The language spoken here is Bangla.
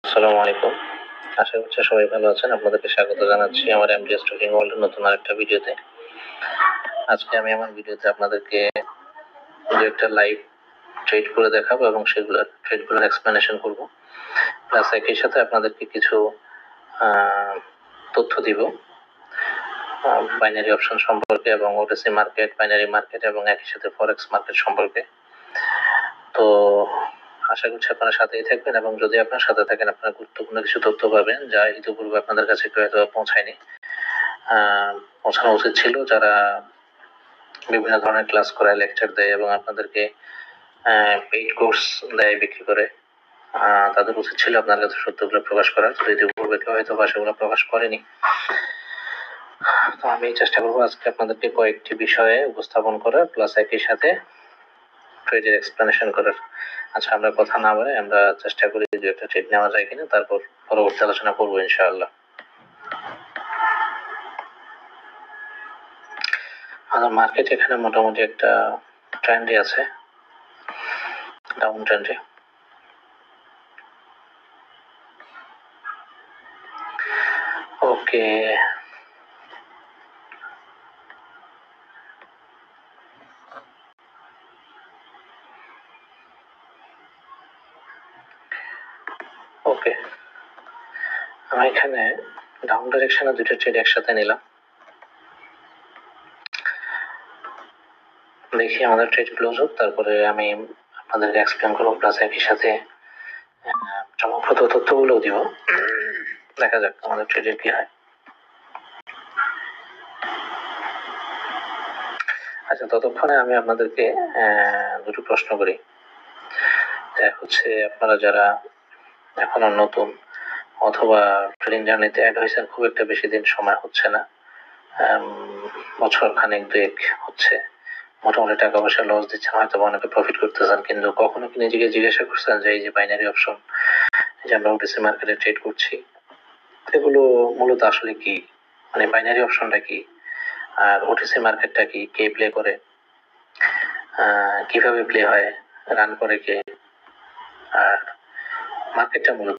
আসসালামু আলাইকুম। আশা করছি সবাই ভালো আছেন। আপনাদেরকে স্বাগত জানাচ্ছি আমার এমডিএস ট্রেডিং ওয়ার্ল্ডের নতুন আরেকটা ভিডিওতে। আজকে আমি আমার ভিডিওতে আপনাদেরকে একটা লাইভ ট্রেড করে দেখাবো এবং সেগুলোর ট্রেডগুলোর এক্সপ্লেনেশন করব। প্লাস একই সাথে আপনাদেরকে কিছু তথ্য দিব বাইনারি অপশন সম্পর্কে এবং ওটিসি মার্কেট, বাইনারি মার্কেট এবং একই সাথে ফরেক্স মার্কেট সম্পর্কে। তো আশা করছি আপনারা সাথেই থাকবেন এবং যদি আপনার সাথে থাকেন আপনারা গুরুত্বপূর্ণ কিছু তথ্য পাবেন যা ইতিপূর্বে আপনাদের কাছে হয়তো পৌঁছায়নি, পৌঁছানো উচিত ছিল। যারা বিভিন্ন ধরনের ক্লাস করায়, লেকচার দেয় এবং আপনাদেরকে পেইড কোর্স দেয় বিক্রি করে, তাদের উচিত ছিল আপনার কাছে সত্যগুলো প্রকাশ করার। তো ইতিপূর্বে কেউ হয়তো সেগুলো প্রকাশ করেনি। তো আমি চেষ্টা করবো আজকে আপনাদেরকে কয়েকটি বিষয়ে উপস্থাপন করার, প্লাস একই সাথে ট্রেডের এক্সপ্লেনেশন করার। আচ্ছা, আমরা কথা না বলে আমরা চেষ্টা করি যে একটা ট্রেড নেওয়া যায় কিনা, তারপর পরবর্তী আলোচনা করবো ইনশাআল্লাহ। আমাদের মার্কেট এখানে মোটামুটি একটা ট্রেন্ডে আছে, ডাউন ট্রেন্ডে। ওকে, ওকে, আমি এখানে ডাউন ডাইরেকশনে দুটো ট্রেড একসাথে নিলাম। দেখি আমাদের ট্রেড ক্লোজ হোক, তারপরে আমি আপনাদেরকে এক্সপ্লেন করবো, প্লাস একই সাথে চমকপ্রদ তথ্যগুলো দিব। দেখা যাক আমাদের ট্রেডের কি হয়। আচ্ছা, ততক্ষণে আমি আপনাদেরকে দুটো প্রশ্ন করি। এক হচ্ছে, আপনারা যারা এখনো নতুন অথবা ট্রেডিং জার্নিতে অ্যাড হয়েছেন, খুব একটা বেশি দিন সময় হচ্ছে না, বছর খানেক দুয়েক হচ্ছে, মোটামুটি টাকা পয়সা লস দিচ্ছেন, হয়তো অনেকে প্রফিট করতেছেন, কিন্তু কখনো কি নিজেকে জিজ্ঞাসা করছেন যে এই যে বাইনারি অপশন, যে আমরা ওটিসি মার্কেটে ট্রেড করছি, এগুলো মূলত আসলে কি? মানে বাইনারি অপশনটা কি, আর ওটিসি মার্কেটটা কি, কে প্লে করে, কিভাবে প্লে হয়, রান করে কে, আর মার্কেটটা মূলত